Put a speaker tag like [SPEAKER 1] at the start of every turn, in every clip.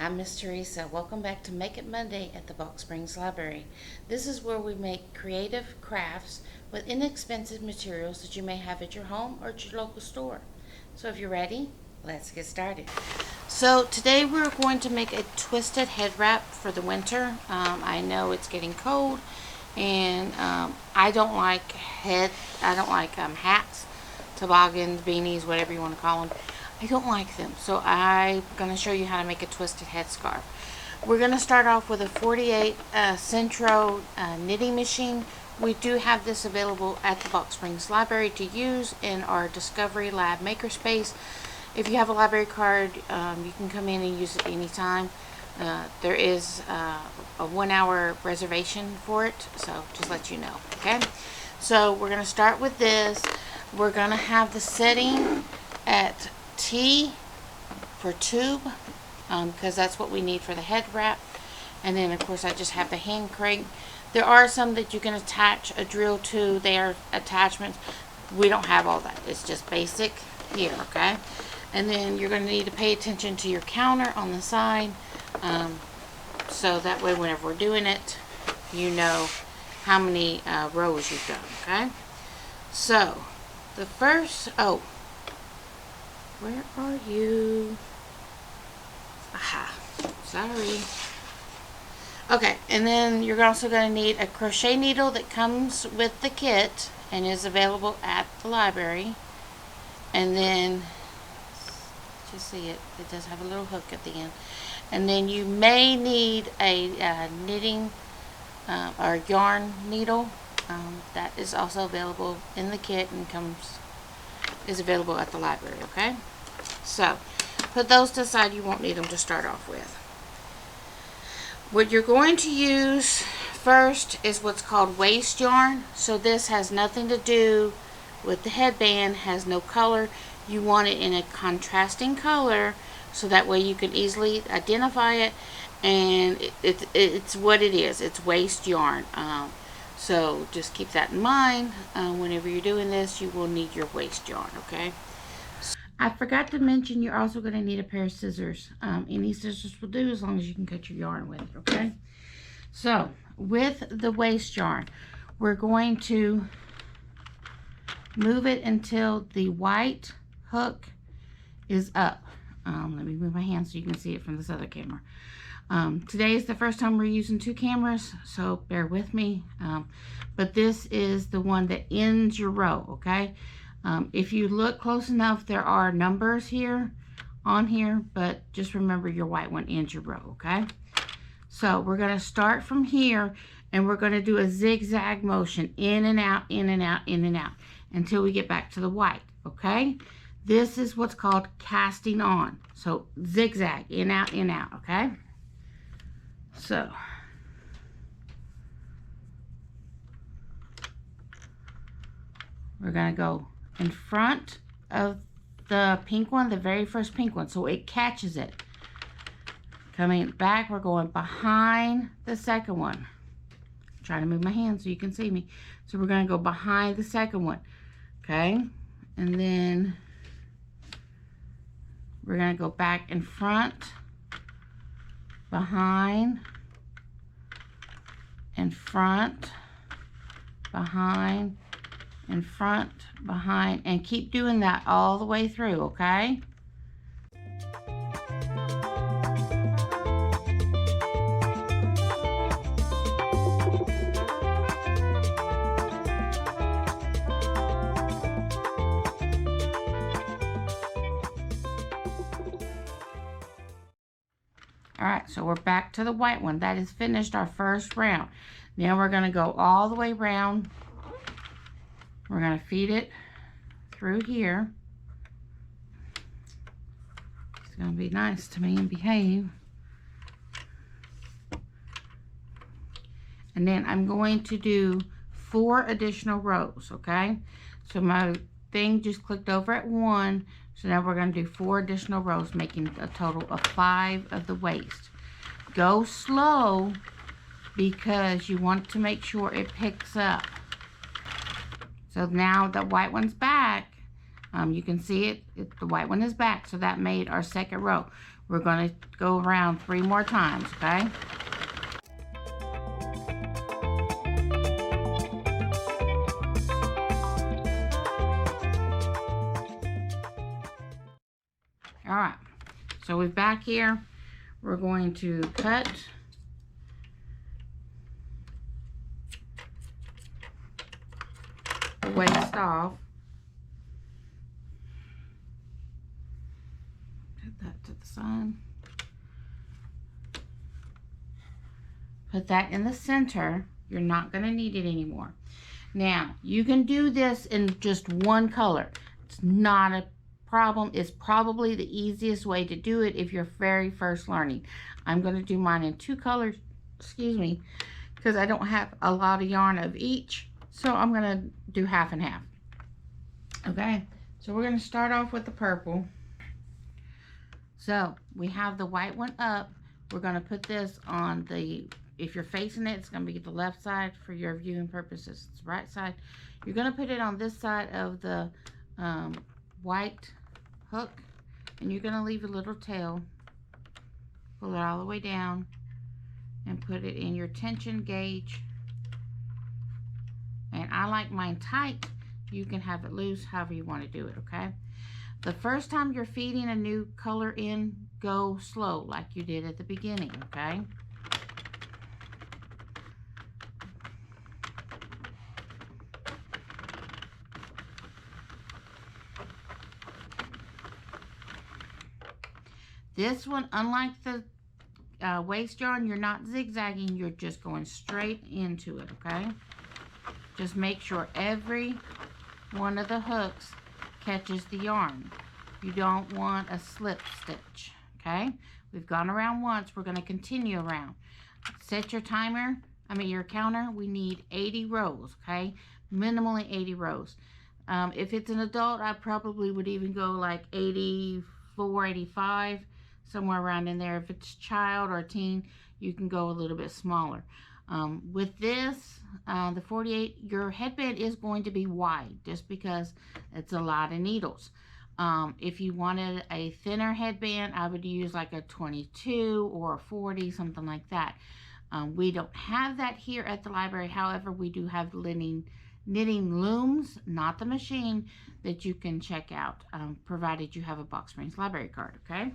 [SPEAKER 1] I'm Miss Teresa. Welcome back to Make It Monday at the Box Springs Library. This is where we make creative crafts with inexpensive materials that you may have at your home or at your local store. So if you're ready, let's get started. So today we're going to make a twisted head wrap for the winter. I know it's getting cold, and I don't like hats, toboggans, beanies, whatever you want to call them. I don't like them, so I'm going to show you how to make a twisted headscarf. We're going to start off with a 48 Centro knitting machine. We do have this available at the Box Springs Library to use in our Discovery Lab Makerspace. If you have a library card, you can come in and use it anytime. There is a 1 hour reservation for it, so just let you know, okay? So we're going to start with this. We're going to have the setting at T for tube, because that's what we need for the head wrap. And then of course I just have the hand crank. There are some that you can attach a drill to. They are attachments. We don't have all that. It's just basic here, okay? And then you're going to need to pay attention to your counter on the side, so that way whenever we're doing it, you know how many rows you've done, okay? So the first, where are you? Aha, sorry. Okay, and then you're also going to need a crochet needle that comes with the kit and is available at the library. And then, just see it does have a little hook at the end. And then you may need a knitting or yarn needle. That is also available in the kit and is available at the library, okay? So put those to the side. You won't need them to start off with. What you're going to use first is what's called waste yarn. So this has nothing to do with the headband, has no color. You want it in a contrasting color so that way you can easily identify it, and it's what it is. It's waste yarn. So just keep that in mind. Whenever you're doing this, you will need your waste yarn, okay? I forgot to mention you're also going to need a pair of scissors. Any scissors will do as long as you can cut your yarn with it, okay? So with the waste yarn, we're going to move it until the white hook is up. Let me move my hand so you can see it from this other camera. Today is the first time we're using two cameras, so bear with me. But this is the one that ends your row, okay? If you look close enough, there are numbers here, on here, but just remember your white one ends your row, okay? So we're going to start from here, and we're going to do a zigzag motion, in and out, in and out, in and out, until we get back to the white, okay? This is what's called casting on. So zigzag, in, out, okay? So we're going to go in front of the pink one, the very first pink one, so it catches it. Coming back, we're going behind the second one. I'm trying to move my hand so you can see me. So we're going to go behind the second one, okay? And then we're going to go back in front, behind, in front, behind, in front, behind, and keep doing that all the way through, okay? Alright, so we're back to the white one. That has finished our first round. Now we're going to go all the way around. We're going to feed it through here. It's going to be nice to me and behave. And then I'm going to do 4 additional rows, okay? So my thing just clicked over at 1. So now we're going to do 4 additional rows, making a total of 5 of the waist. Go slow because you want to make sure it picks up. So now the white one's back. You can see the white one is back, so that made our second row. We're going to go around 3 more times, okay? All right, so we're back here. We're going to cut the waist off. Put that to the side. Put that in the center. You're not going to need it anymore. Now, you can do this in just one color. It's not a problem. It's probably the easiest way to do it if you're very first learning. I'm going to do mine in 2 colors, excuse me, because I don't have a lot of yarn of each. So I'm going to do half and half. Okay, so we're going to start off with the purple. So we have the white one up. We're going to put this on the, if you're facing it, it's going to be the left side for your viewing purposes. It's the right side. You're going to put it on this side of the white hook, and you're going to leave a little tail. Pull it all the way down and put it in your tension gauge. And I like mine tight. You can have it loose, however you want to do it, okay? The first time you're feeding a new color in, go slow like you did at the beginning, okay? This one, unlike the waist yarn, you're not zigzagging, you're just going straight into it, okay? Just make sure every one of the hooks catches the yarn. You don't want a slip stitch, okay? We've gone around once, we're going to continue around. Set your timer, your counter. We need 80 rows, okay? Minimally 80 rows. If it's an adult, I probably would even go like 84, 85, somewhere around in there. If it's child or teen, you can go a little bit smaller. With this, the 48, your headband is going to be wide just because it's a lot of needles. If you wanted a thinner headband, I would use like a 22 or a 40, something like that. We don't have that here at the library. However, we do have knitting looms, not the machine, that you can check out, provided you have a Box Springs library card, okay?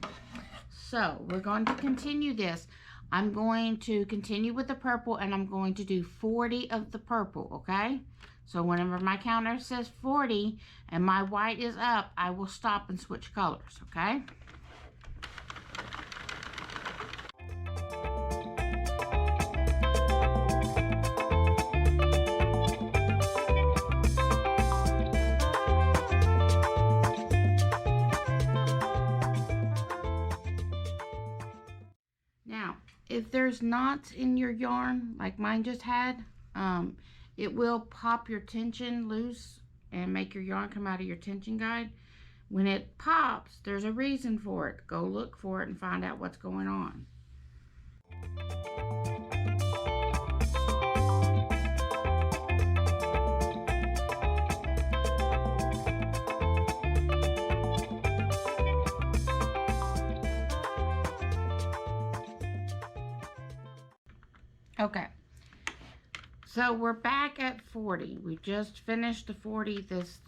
[SPEAKER 1] So we're going to continue this. I'm going to continue with the purple, and I'm going to do 40 of the purple, okay? So whenever my counter says 40 and my white is up, I will stop and switch colors, okay? Now, if there's knots in your yarn, like mine just had, it will pop your tension loose and make your yarn come out of your tension guide. When it pops, there's a reason for it. Go look for it and find out what's going on. Okay, so we're back at 40. We just finished the 40. This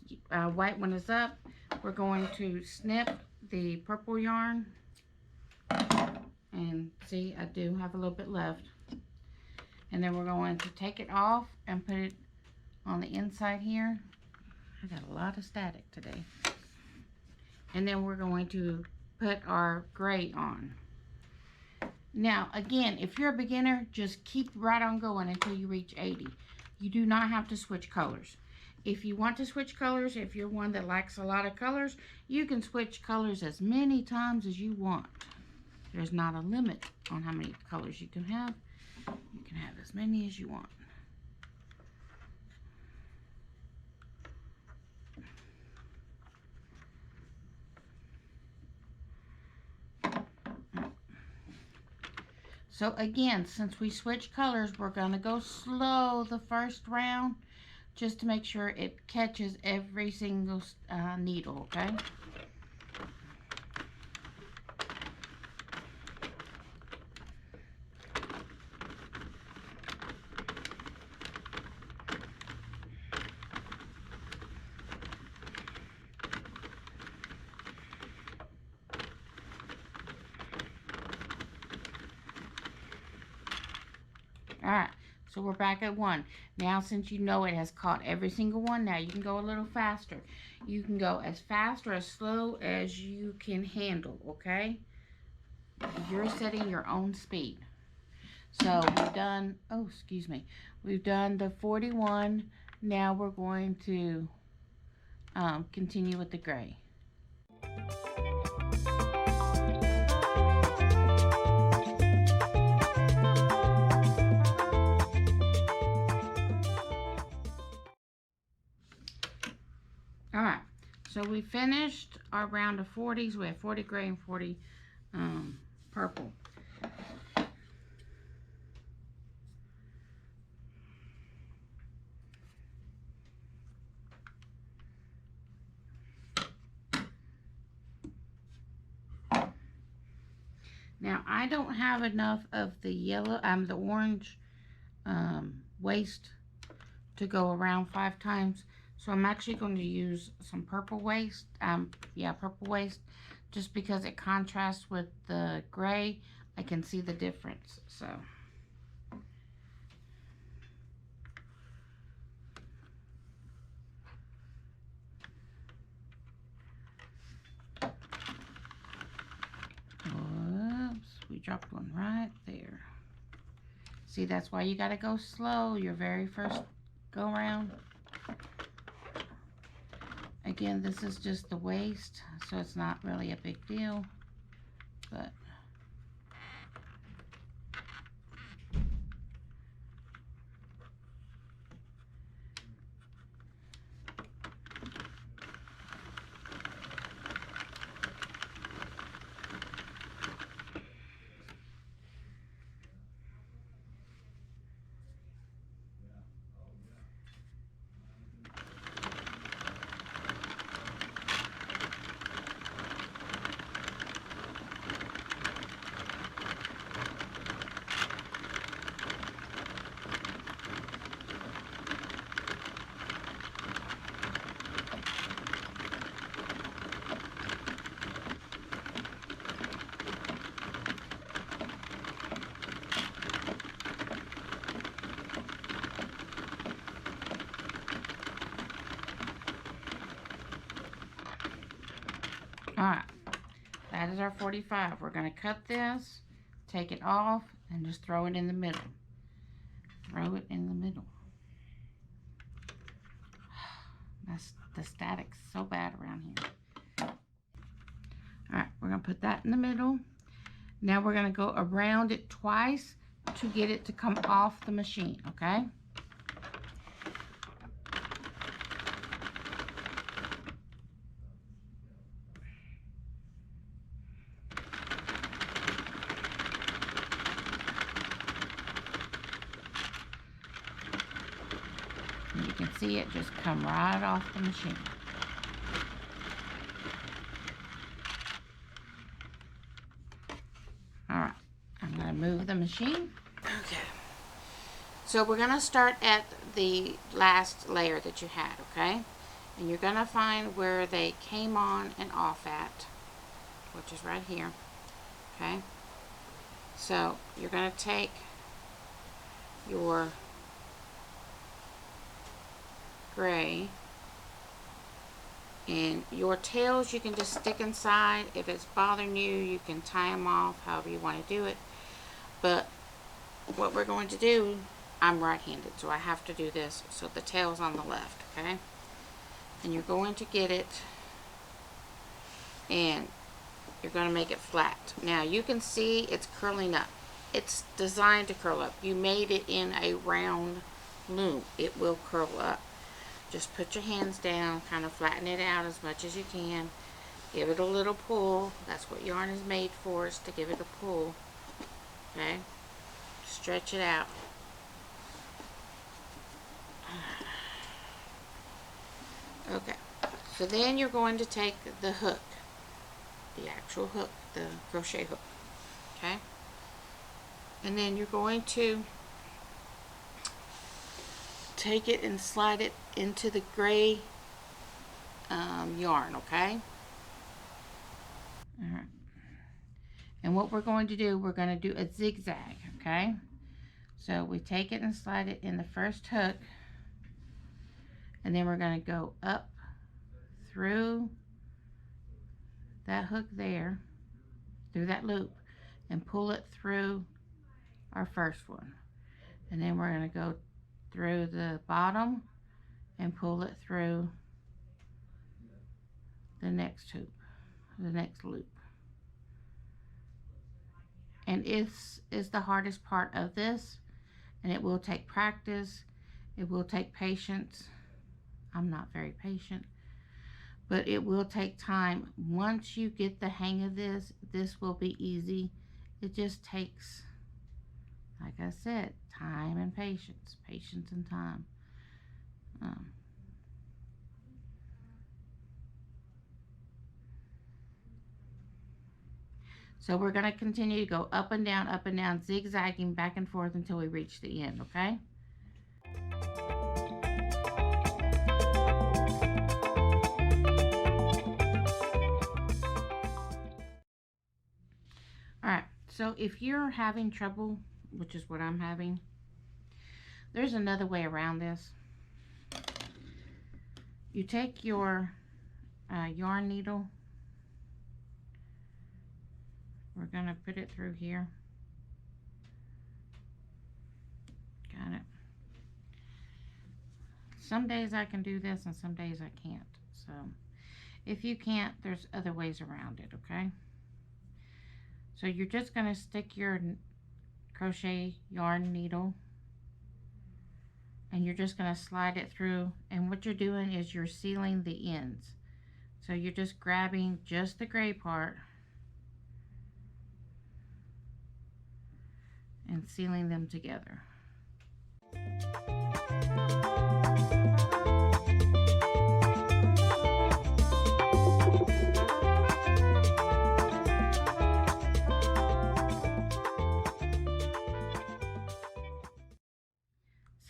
[SPEAKER 1] white one is up. We're going to snip the purple yarn, and see, I do have a little bit left. And then we're going to take it off and put it on the inside here. I got a lot of static today. And then we're going to put our gray on. Now, again, if you're a beginner, just keep right on going until you reach 80. You do not have to switch colors. If you want to switch colors, if you're one that likes a lot of colors, you can switch colors as many times as you want. There's not a limit on how many colors you can have. You can have as many as you want. So again, since we switched colors, we're going to go slow the first round. just to make sure it catches every single needle, okay? Alright, so we're back at 1. Now, since you know it has caught every single one, now you can go a little faster. You can go as fast or as slow as you can handle, okay? You're setting your own speed. So we've done, oh, excuse me. We've done the 41. Now we're going to continue with the gray. Alright, so we finished our round of 40s. We have 40 gray and 40 purple. Now, I don't have enough of the yellow, the orange waste to go around 5 times. So I'm actually going to use some purple waste. Purple waste, just because it contrasts with the gray. I can see the difference. So. Whoops, we dropped one right there. See, that's why you got to go slow your very first go around. Again, this is just the waste, so it's not really a big deal, but alright, that is our 45. We're going to cut this, take it off, and just throw it in the middle. Throw it in the middle. That's the static's so bad around here. Alright, we're going to put that in the middle. Now we're going to go around it twice to get it to come off the machine, okay? And you can see it just come right off the machine. Alright, I'm going to move the machine. Okay. So we're going to start at the last layer that you had, okay? And you're going to find where they came on and off at, which is right here, okay? So you're going to take your gray, and your tails you can just stick inside. If it's bothering you, you can tie them off however you want to do it. But what we're going to do, I'm right-handed, so I have to do this. So the tail's on the left, okay? And you're going to get it, and you're going to make it flat. Now you can see it's curling up. It's designed to curl up. You made it in a round loom. It will curl up. Just put your hands down, kind of flatten it out as much as you can. Give it a little pull. That's what yarn is made for, is to give it a pull. Okay? Stretch it out. Okay, so then you're going to take the hook, the actual hook, the crochet hook, okay? And then you're going to take it and slide it into the gray yarn, okay? All right. And what we're going to do, we're going to do a zigzag, okay? So we take it and slide it in the first hook, and then we're going to go up through that hook there, through that loop, and pull it through our first one. And then we're going to go through the bottom and pull it through the next hoop, the next loop. And this is the hardest part of this, and it will take practice, it will take patience. I'm not very patient, but it will take time. Once you get the hang of this, this will be easy. It just takes, like I said, time and patience, patience and time. So we're going to continue to go up and down, zigzagging back and forth until we reach the end, okay? All right, so if you're having trouble, which is what I'm having, there's another way around this. You take your yarn needle. We're going to put it through here. Got it. Some days I can do this and some days I can't. So if you can't, there's other ways around it, okay? So you're just going to stick your crochet yarn needle and you're just going to slide it through, and what you're doing is you're sealing the ends. So you're just grabbing just the gray part and sealing them together.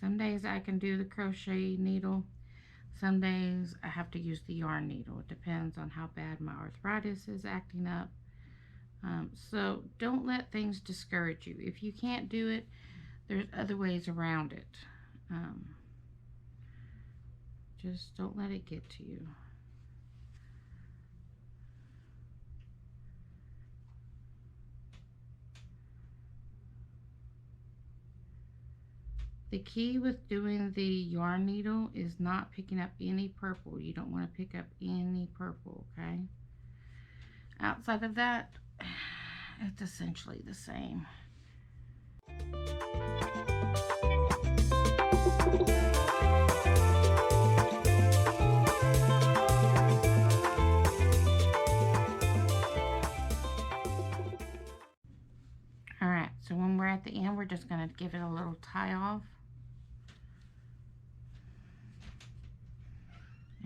[SPEAKER 1] Some days I can do the crochet needle. Some days I have to use the yarn needle. It depends on how bad my arthritis is acting up. So don't let things discourage you. If you can't do it, there's other ways around it. Just don't let it get to you. The key with doing the yarn needle is not picking up any purple. You don't want to pick up any purple, okay? Outside of that, it's essentially the same. Alright, so when we're at the end, we're just going to give it a little tie off.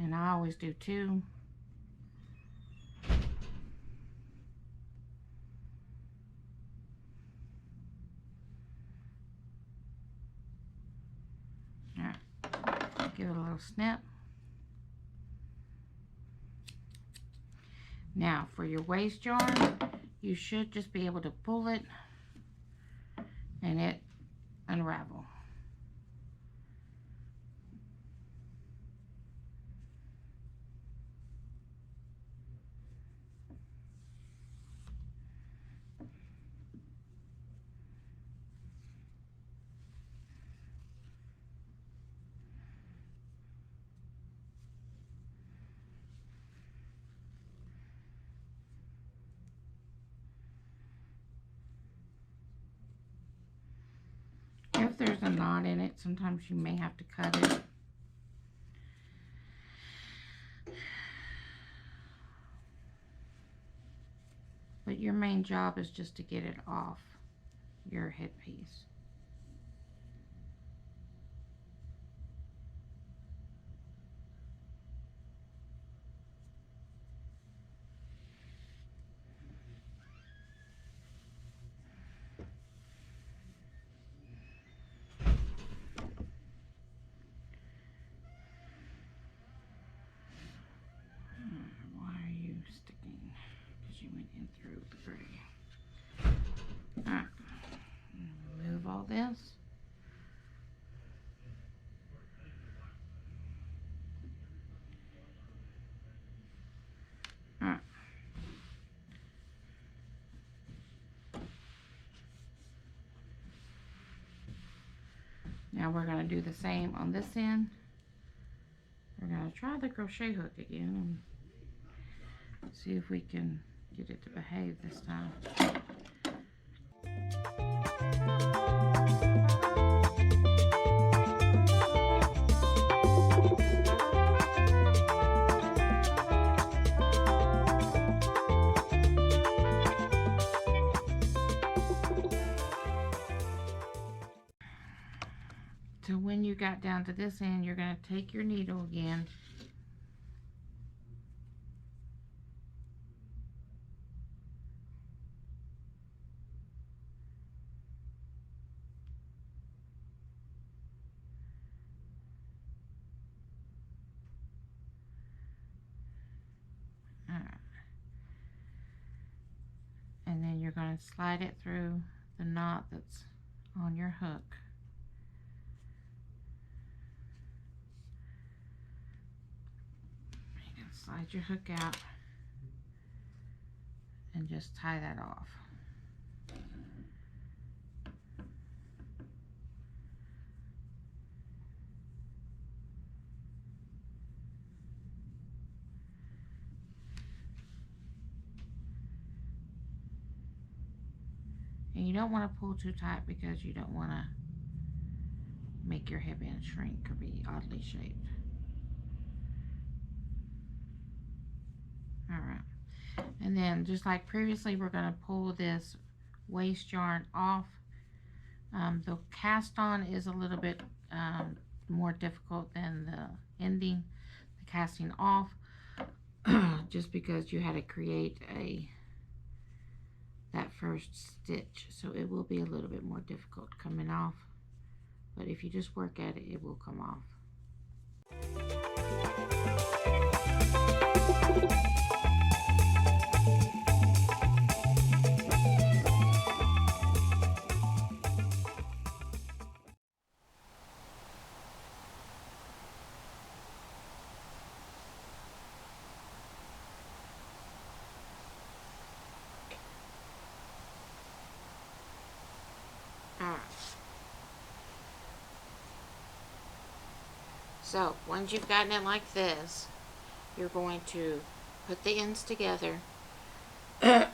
[SPEAKER 1] And I always do two. Alright, give it a little snip. Now for your waist yarn, you should just be able to pull it and it unravel. If there's a knot in it, sometimes you may have to cut it. But your main job is just to get it off your headpiece. through pretty. Alright. Remove all this. Alright. Now we're going to do the same on this end. We're going to try the crochet hook again and see if we can get it to behave this time. So when you got down to this end, you're going to take your needle again and then you're going to slide it through the knot that's on your hook. You can slide your hook out and just tie that off. And you don't want to pull too tight because you don't want to make your headband shrink or be oddly shaped. Alright, and then just like previously, we're going to pull this waste yarn off. The cast on is a little bit more difficult than the ending, the casting off, just because you had to create that first stitch, so it will be a little bit more difficult coming off, but if you just work at it, it will come off. So once you've gotten it like this, you're going to put the ends together and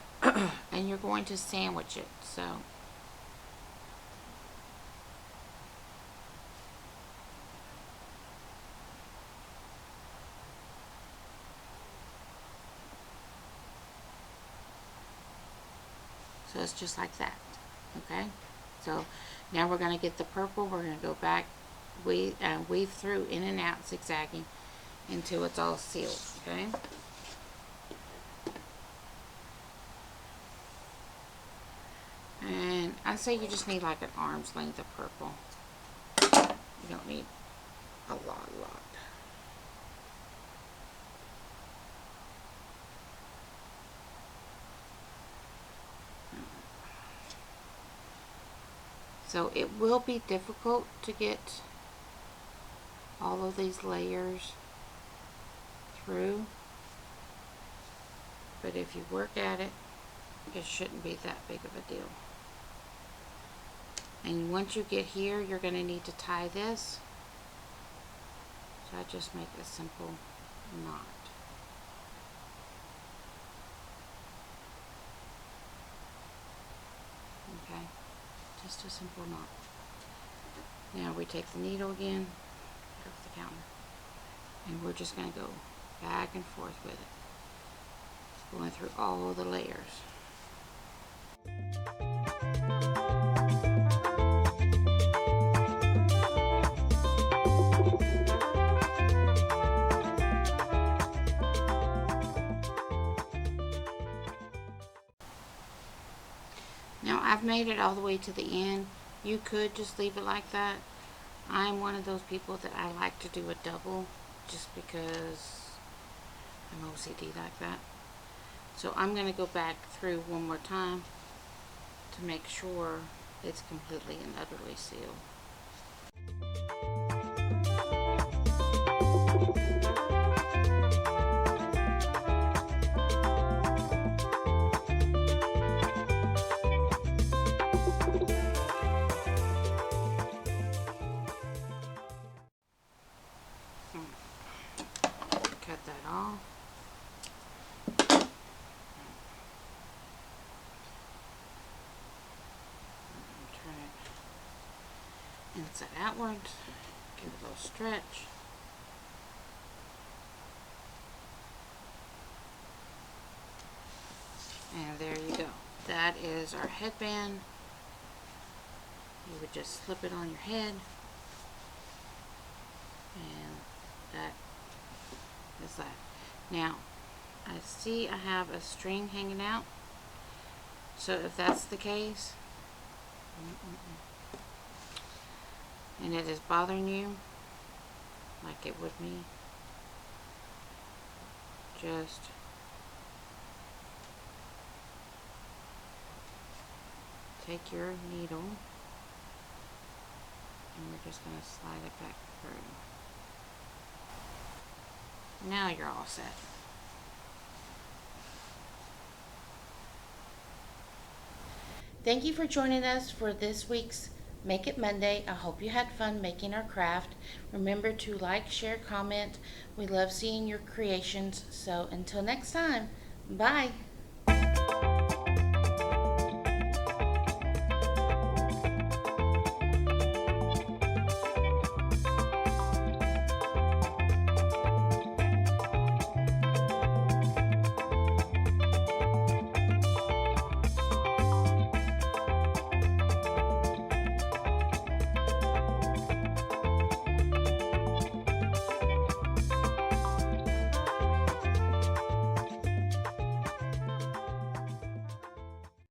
[SPEAKER 1] you're going to sandwich it. So it's just like that. Okay, so now we're going to get the purple. We're going to go back, weave through in and out, zigzagging until it's all sealed. Okay, and I say you just need like an arm's length of purple. You don't need a lot. So it will be difficult to get all of these layers through, but if you work at it, it shouldn't be that big of a deal. And once you get here, you're going to need to tie this. So I just make a simple knot. Okay, just a simple knot. Now we take the needle again, go off the counter, and we're just going to go back and forth with it, going through all the layers. Now I've made it all the way to the end. You could just leave it like that. I'm one of those people that I like to do a double just because I'm OCD like that. So I'm going to go back through one more time to make sure it's completely and utterly sealed. Cut that off. Turn it inside outwards. Give it a little stretch. And there you go. That is our headband. You would just slip it on your head. And that is that. Now, I see I have a string hanging out. So if that's the case, and it is bothering you, like it would me, just take your needle and we're just going to slide it back through. Now you're all set. Thank you for joining us for this week's Make It Monday. I hope you had fun making our craft. Remember to like, share, comment. We love seeing your creations. So until next time, bye.